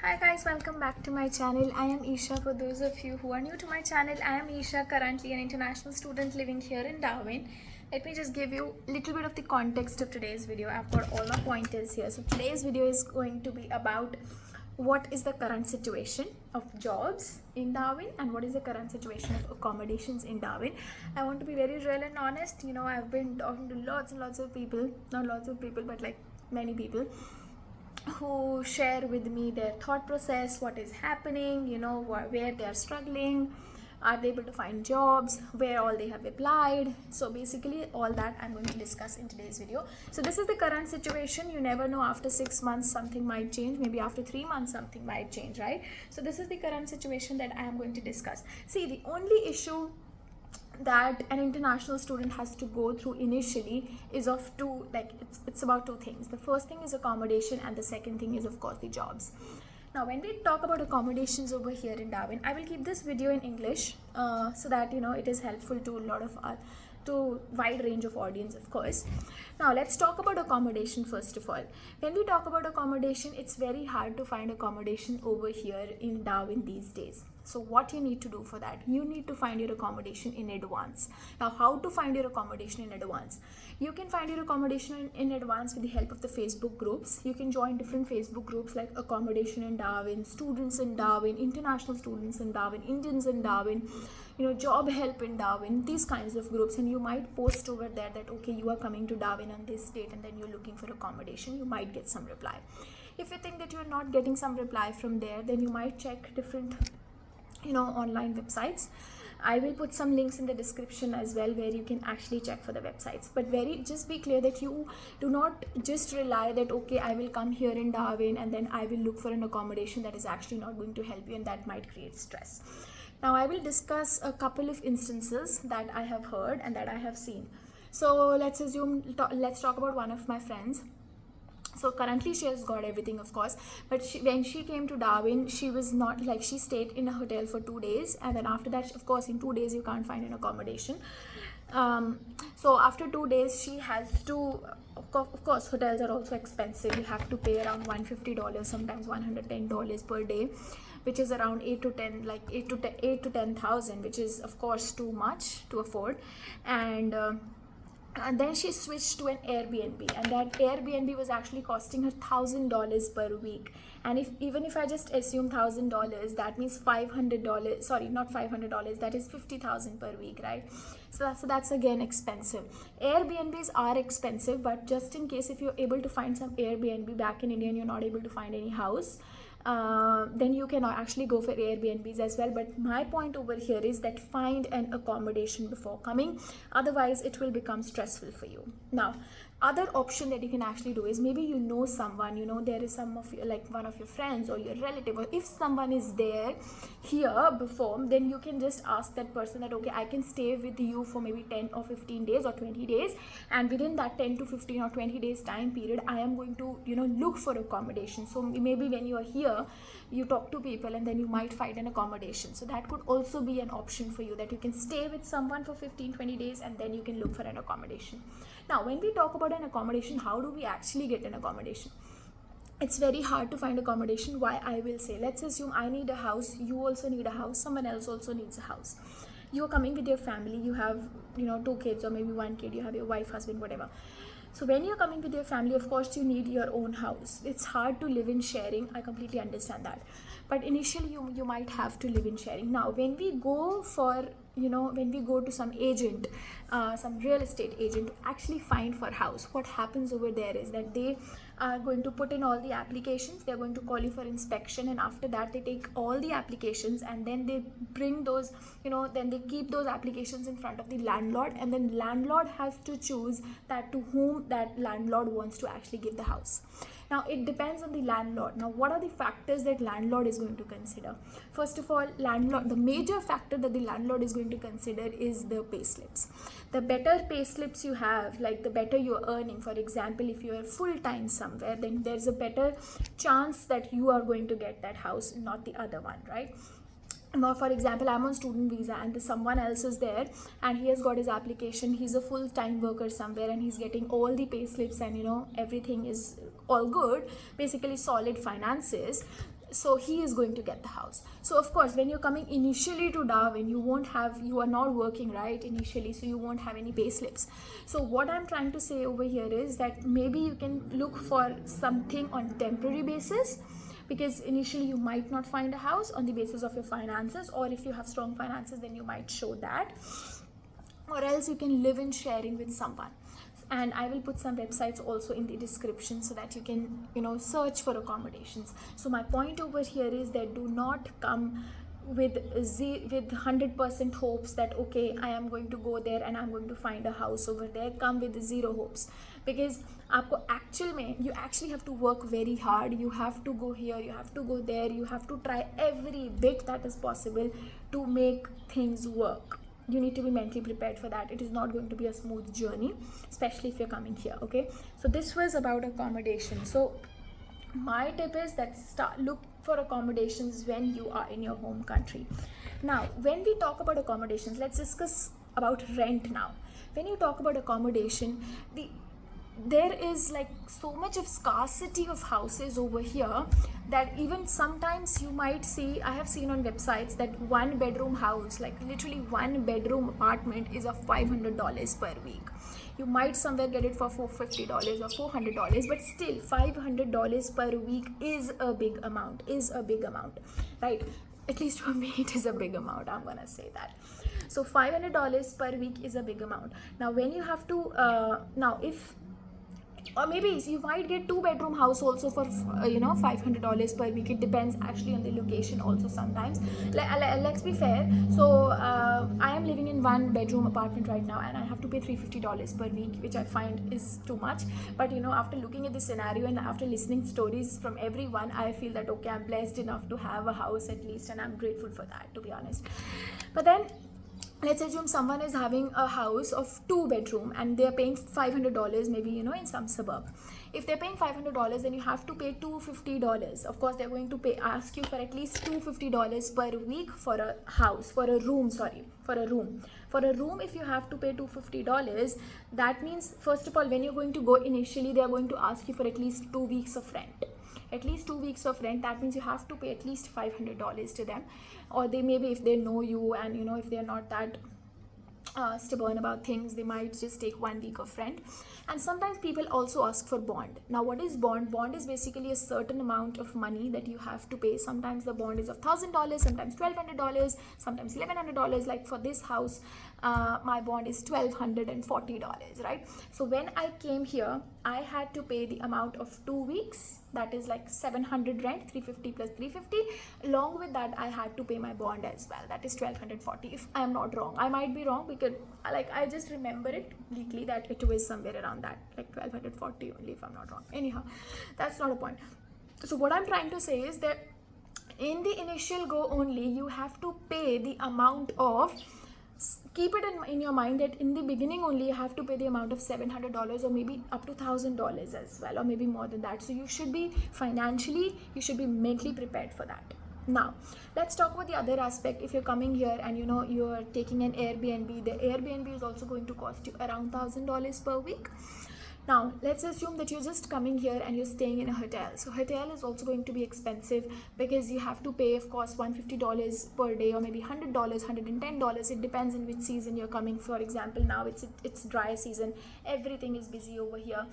Hi guys, welcome back to my channel. I am Isha. For those of you who are new to my channel, I am Isha, currently an international student living here in Darwin. Let me just give you a little bit of the context of today's video. I've got all my pointers here. So today's video is going to be about what is the current situation of jobs in Darwin and what is the current situation of accommodations in Darwin. I want to be very real and honest. I've been talking to lots and lots of people, not lots of people, but like many people who share with me their thought process, what is happening, where they are struggling, are they able to find jobs, where all they have applied. So basically all that I'm going to discuss in today's video. So this is the current situation. You never know, after 6 months something might change, maybe after 3 months something might change, right? So this is the current situation that I am going to discuss. See, the only issue that an international student has to go through initially is of two, like it's about two things. The first thing is accommodation, and the second thing is of course the jobs. Now when we talk about accommodations over here in Darwin, I will keep this video in English so that it is helpful to a lot of to wide range of audience, of course. Now let's talk about accommodation. First of all, when we talk about accommodation, it's very hard to find accommodation over here in Darwin these days. So what you need to do for that, you need to find your accommodation in advance. Now how to find your accommodation in advance? You can find your accommodation in advance with the help of the Facebook groups. You can join different Facebook groups like Accommodation in Darwin, Students in Darwin, International Students in Darwin, Indians in Darwin, Job Help in Darwin, these kinds of groups. And you might post over there that okay, you are coming to Darwin on this date, and then you're looking for accommodation. You might get some reply. If you think that you're not getting some reply from there, then you might check different online websites. I will put some links in the description as well where you can actually check for the websites. But just be clear that you do not just rely that okay, I will come here in Darwin and then I will look for an accommodation. That is actually not going to help you, and that might create stress. Now I will discuss a couple of instances that I have heard and that I have seen. So let's talk about one of my friends. So currently she has got everything, of course, but when she came to Darwin, she was not like, she stayed in a hotel for 2 days, and then after that, of course, in 2 days you can't find an accommodation. So after 2 days she has to, of course hotels are also expensive. You have to pay around $150, sometimes $110 per day, which is around 8 to 10,000, which is of course too much to afford. And then she switched to an Airbnb, and that Airbnb was actually costing her $1,000 per week. And even if I just assume $1,000, that means $500, sorry, not $500, that is $50,000 per week, right? So that's again expensive. Airbnbs are expensive, but just in case, if you're able to find some Airbnb back in India and you're not able to find any house, then you can actually go for Airbnbs as well. But my point over here is that find an accommodation before coming, otherwise it will become stressful for you. Now other option that you can actually do is, maybe someone, there is some of you, like one of your friends or your relative, or if someone is there here before, then you can just ask that person that okay, I can stay with you for maybe 10 or 15 days or 20 days, and within that 10 to 15 or 20 days time period, I am going to look for accommodation. So maybe when you are here, you talk to people and then you might find an accommodation. So that could also be an option for you, that you can stay with someone for 15-20 days and then you can look for an accommodation. Now when we talk about an accommodation, how do we actually get an accommodation? It's very hard to find accommodation. Why? I will say, let's assume I need a house, you also need a house, someone else also needs a house. You are coming with your family, you have 2 kids or maybe 1 kid, you have your wife, husband, whatever. So when you're coming with your family, of course you need your own house. It's hard to live in sharing, I completely understand that, but initially you might have to live in sharing. Now when we go for when we go to some agent, some real estate agent to actually find for house, what happens over there is that they are going to put in all the applications, they're going to call you for inspection, and after that they take all the applications and then they bring those, then they keep those applications in front of the landlord, and then landlord has to choose that to whom that landlord wants to actually give the house. Now it depends on the landlord. Now what are the factors that landlord is going to consider? First of all, the major factor that the landlord is going to consider is the pay slips. The better pay slips you have, like the better you're earning, for example, if you are full-time somewhere, then there's a better chance that you are going to get that house, not the other one, right? Now for example, I'm on student visa and someone else is there and he has got his application, he's a full-time worker somewhere and he's getting all the pay slips and everything is all good, basically solid finances. So he is going to get the house. So of course, when you're coming initially to Darwin, you are not working, right, initially, so you won't have any pay slips. So what I'm trying to say over here is that maybe you can look for something on temporary basis, because initially you might not find a house on the basis of your finances, or if you have strong finances, then you might show that, or else you can live in sharing with someone. And I will put some websites also in the description so that you can, search for accommodations. So my point over here is that do not come with 100% hopes that okay, I am going to go there and I'm going to find a house over there. Come with zero hopes, because you actually have to work very hard. You have to go here, you have to go there, you have to try every bit that is possible to make things work. You need to be mentally prepared for that. It is not going to be a smooth journey, especially if you're coming here. Okay, so this was about accommodation. So my tip is that look for accommodations when you are in your home country. Now when we talk about accommodations, let's discuss about rent now. When you talk about accommodation, there is like so much of scarcity of houses over here that even sometimes you might see, I have seen on websites that 1-bedroom house, like literally 1-bedroom apartment, is of $500 per week. You might somewhere get it for $450 or $400, but still $500 per week is a big amount, right? At least for me it is a big amount, I'm gonna say that. So $500 per week is a big amount. Now when you have to or maybe you might get 2-bedroom house also for $500 per week. It depends actually on the location also sometimes. Let's be fair. So I am living in 1-bedroom apartment right now, and I have to pay $350 per week, which I find is too much. But after looking at the scenario and after listening stories from everyone, I feel that okay, I'm blessed enough to have a house at least, and I'm grateful for that, to be honest. But then let's assume someone is having a house of 2-bedroom and they're paying $500, maybe in some suburb. If they're paying $500, then you have to pay $250. Of course, they're going to ask you for at least $250 per week for a room. If you have to pay $250, that means first of all, when you're going to go initially, they are going to ask you for at least 2 weeks of rent. That means you have to pay at least $500 to them. Or they maybe, if they know you and if they're not that stubborn about things, they might just take 1 week of rent. And sometimes people also ask for bond. Now what is bond? Bond is basically a certain amount of money that you have to pay. Sometimes the bond is of $1,000, sometimes $1,200, sometimes $1,100. Like for this house, my bond is $1,240, right? So when I came here, I had to pay the amount of 2 weeks. That is like $700 rent, $350 plus $350. Along with that, I had to pay my bond as well. That is $1,240. If I am not wrong, I might be wrong, because I just remember it bleakly that it was somewhere around that, like $1,240 only, if I'm not wrong. Anyhow, that's not a point. So what I'm trying to say is that in the initial go only, you have to pay the amount of, keep it in your mind that in the beginning only you have to pay the amount of $700 or maybe up to $1,000 as well, or maybe more than that. So you should be mentally prepared for that. Now let's talk about the other aspect. If you're coming here and you're taking an Airbnb, the Airbnb is also going to cost you around $1,000 per week. Now let's assume that you're just coming here and you're staying in a hotel. So hotel is also going to be expensive, because you have to pay, of course, $150 per day, or maybe $100, $110. It depends in which season you're coming. For example, now it's dry season, everything is busy over here.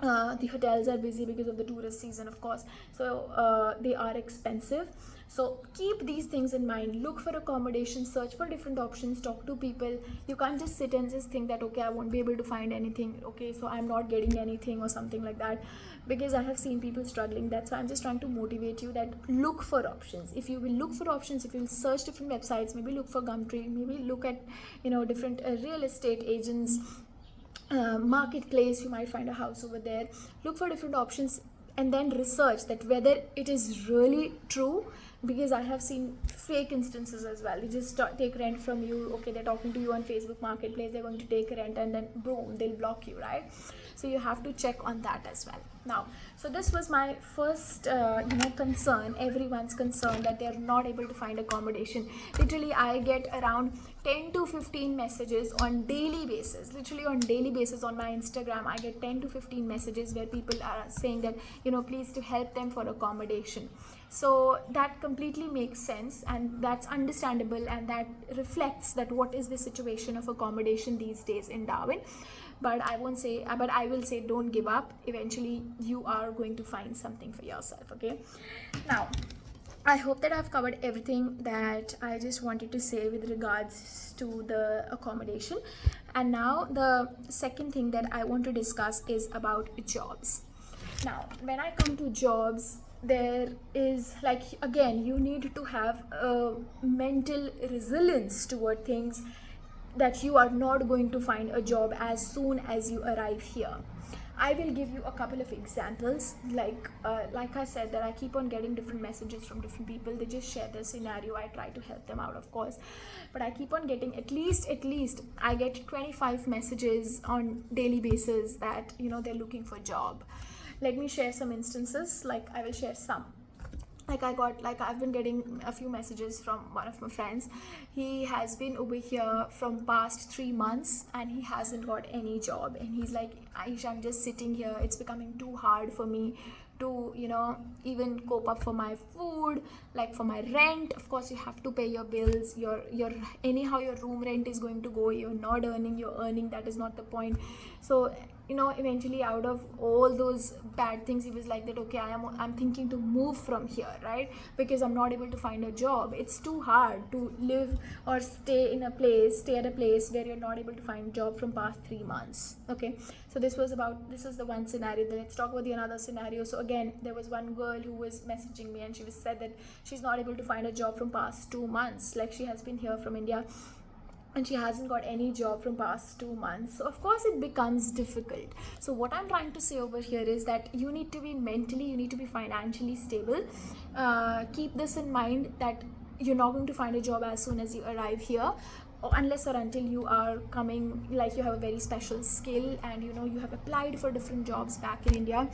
The hotels are busy because of the tourist season, of course, so they are expensive. So keep these things in mind. Look for accommodation, search for different options, talk to people. You can't just sit and just think that okay, I won't be able to find anything, okay, so I'm not getting anything or something like that, because I have seen people struggling. That's why I'm just trying to motivate you that look for options. If you will look for options, if you will search different websites, maybe look for Gumtree, maybe look at different real estate agents, marketplace, you might find a house over there. Look for different options and then research that whether it is really true, because I have seen fake instances as well. They just take rent from you. Okay, they're talking to you on Facebook Marketplace, they're going to take rent, and then boom, they'll block you, right? So you have to check on that as well. Now, so this was my first concern, everyone's concern, that they're not able to find accommodation. Literally, I get around 10 to 15 messages on daily basis. Literally on daily basis on my Instagram, I get 10 to 15 messages where people are saying that please to help them for accommodation. So that completely makes sense, and that's understandable, and that reflects that what is the situation of accommodation these days in Darwin. But I won't say, but I will say, don't give up. Eventually you are going to find something for yourself. Okay, now I hope that I've covered everything that I just wanted to say with regards to the accommodation. And now the second thing that I want to discuss is about jobs. Now, when I come to jobs, there is, like, again, you need to have a mental resilience toward things, that you are not going to find a job as soon as you arrive here. I will give you a couple of examples. Like I said, that I keep on getting different messages from different people. They just share their scenario. I try to help them out, of course, but I keep on getting at least I get 25 messages on daily basis that, you know, they're looking for a job. Let me share some instances. Like, I will share some. I've been getting a few messages from one of my friends. He has been over here from past 3 months and he hasn't got any job, and he's like, Aisha, I'm just sitting here, it's becoming too hard for me to, you know, even cope up for my food, like for my rent. Of course, you have to pay your bills, your anyhow your room rent is going to go. You're not earning, you're earning, that is not the point. So, you know, eventually, out of all those bad things, he was like that, okay, I'm thinking to move from here, right? Because I'm not able to find a job. It's too hard to live or stay at a place where you're not able to find a job from past 3 months. Okay, so this is the one scenario. Then let's talk about the another scenario. So again, there was one girl who was messaging me, and she was said that she's not able to find a job from past 2 months. Like, she has been here from India and she hasn't got any job from past 2 months. So of course it becomes difficult. So what I'm trying to say over here is that you need to be mentally, you need to be financially stable. Keep this in mind, that you're not going to find a job as soon as you arrive here, unless or until you are coming, like, you have a very special skill and, you know, you have applied for different jobs back in India.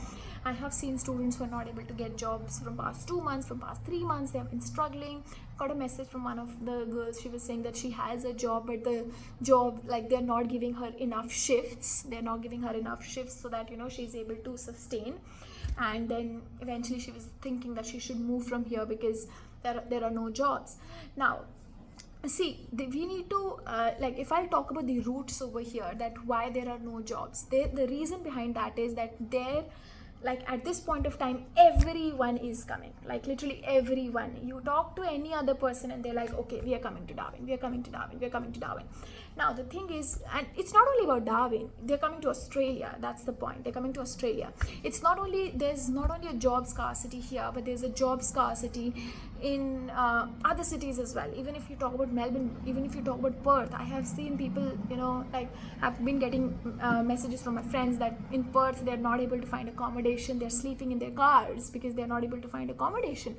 I have seen students who are not able to get jobs from past 2 months, from past 3 months. They have been struggling. Got a message from one of the girls. She was saying that she has a job, but the job, like, they're not giving her enough shifts. They're not giving her enough shifts so that, you know, she's able to sustain. And then eventually she was thinking that she should move from here because there are no jobs. Now, see, we need to, if I'll talk about the roots over here, that why there are no jobs, the reason behind that is that at this point of time, everyone is coming, like literally everyone. You talk to any other person and they're like, okay, we are coming to Darwin, we are coming to Darwin, we are coming to Darwin. Now the thing is, and it's not only about Darwin, they're coming to Australia. That's the point, they're coming to Australia. There's not only a job scarcity here, but there's a job scarcity in other cities as well. Even if you talk about Melbourne, even if you talk about Perth, I have seen people, you know, like, have been getting messages from my friends that in Perth they're not able to find accommodation. They're sleeping in their cars because they're not able to find accommodation,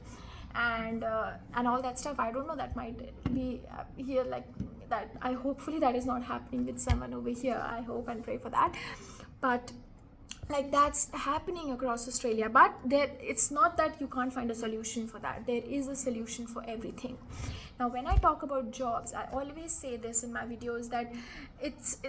and all that stuff. I don't know, that might be here, like that. Hopefully that is not happening with someone over here. I hope and pray for that. But like, that's happening across Australia. But it's not that you can't find a solution for that. There is a solution for everything. Now, when I talk about jobs, I always say this in my videos, that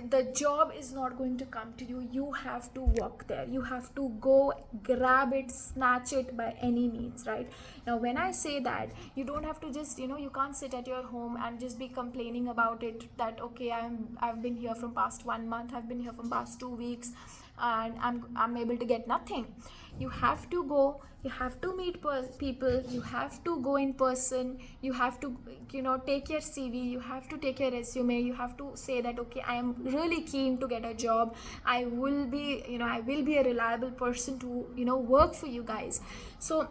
the job is not going to come to you. You have to work there. You have to go grab it, snatch it by any means, right? Now, when I say that, you don't have to just, you know, you can't sit at your home and just be complaining about it, that, okay, I've been here from past 1 month, I've been here from past 2 weeks, and I'm able to get nothing. You have to go, you have to meet people, you have to go in person, you have to, you know, take your CV, you have to take your resume, you have to say that, okay, I am really keen to get a job, I will be a reliable person to, you know, work for you guys. So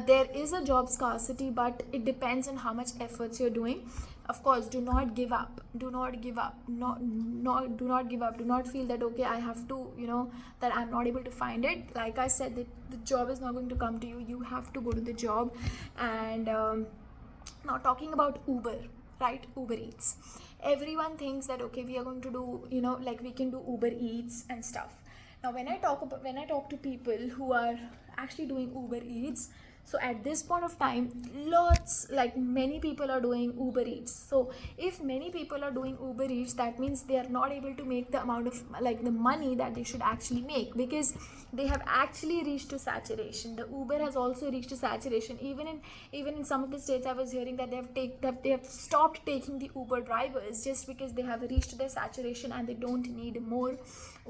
there is a job scarcity, but it depends on how much efforts you're doing. Of course, do not give up. Do not give up. Do not give up. Do not feel that, okay, I have to, you know, that I'm not able to find it. Like I said, that the job is not going to come to you. You have to go to the job. And now, talking about Uber, right? Uber Eats. Everyone thinks that, okay, we are going to do, you know, like, we can do Uber Eats and stuff. Now, when I talk to people who are actually doing Uber Eats, So at this point of time, many people are doing Uber Eats. So if many people are doing Uber Eats, that means they are not able to make the amount of the money that they should actually make, because they have actually reached to saturation. The Uber has also reached to saturation. Even in some of the states, I was hearing that they have stopped taking the Uber drivers just because they have reached their saturation and they don't need more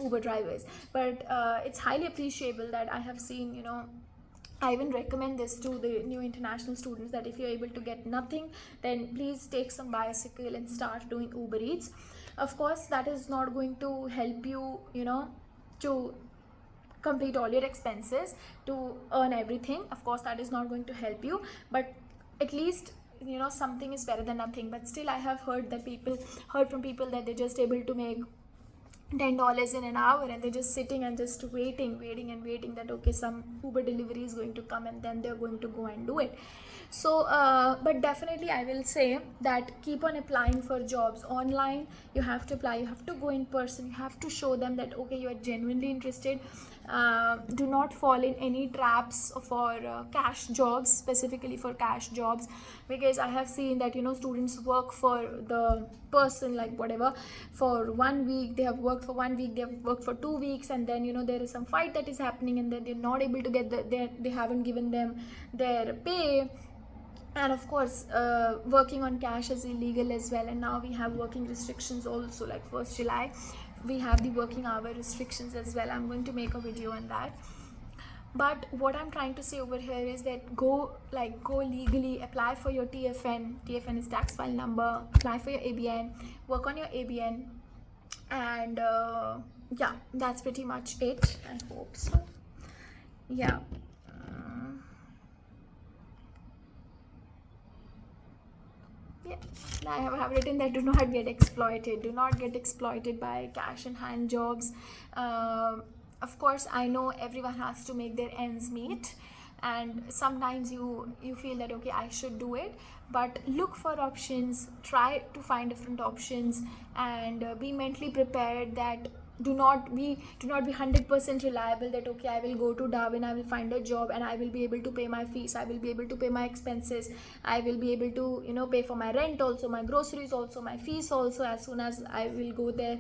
Uber drivers. But it's highly appreciable that I have seen, I even recommend this to the new international students, that if you're able to get nothing, then please take some bicycle and start doing Uber Eats. Of course, that is not going to help you, to complete all your expenses, to earn everything. Of course, that is not going to help you, but at least something is better than nothing. But still, I have heard from people that they're just able to make $10 in an hour, and they're just sitting and just waiting that okay, some Uber delivery is going to come, and then they're going to go and do it. So but definitely I will say that keep on applying for jobs online. You have to apply, you have to go in person, you have to show them that okay, you are genuinely interested. Do not fall in any traps for cash jobs, specifically for cash jobs, because I have seen that students work for the person, whatever, for 1 week. They have worked for 1 week, they have worked for 2 weeks, and then there is some fight that is happening, and then they're not able to get they haven't given them their pay. And of course, working on cash is illegal as well. And now we have working restrictions also, like 1st July we have the working hour restrictions as well. I'm going to make a video on that. But what I'm trying to say over here is that go legally, apply for your TFN is tax file number, apply for your ABN, work on your ABN, and yeah, that's pretty much it. I hope so. Yeah. I have written that do not get exploited by cash in hand jobs. Of course, I know everyone has to make their ends meet, and sometimes you feel that okay, I should do it, but look for options, try to find different options, and be mentally prepared that do not be 100% reliable that okay, I will go to Darwin, I will find a job, and I will be able to pay my fees, I will be able to pay my expenses, I will be able to pay for my rent also, my groceries also, my fees also, as soon as I will go there.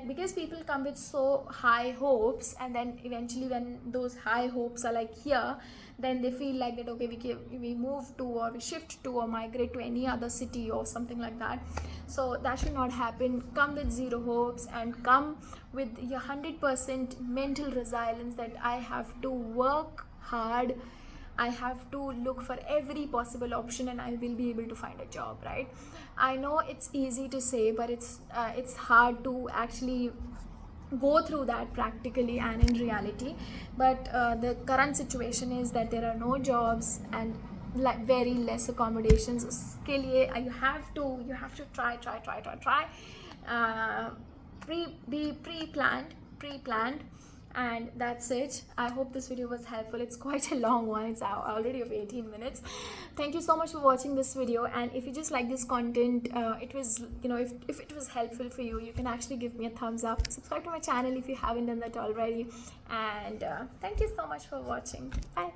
Because people come with so high hopes, and then eventually when those high hopes are here, then they feel like that okay, we move to, or we shift to, or migrate to any other city or something like that. So that should not happen. Come with zero hopes, and come with your 100% mental resilience that I have to work hard, I have to look for every possible option, and I will be able to find a job, right? I know it's easy to say, but it's hard to actually go through that practically and in reality. But the current situation is that there are no jobs and very less accommodations. Uske liye you have to try, be pre-planned, and that's it. I hope this video was helpful. It's quite a long one, it's already of 18 minutes. Thank you so much for watching this video, and if you just like this content, it was if it was helpful for you, you can actually give me a thumbs up, subscribe to my channel if you haven't done that already, and thank you so much for watching. Bye.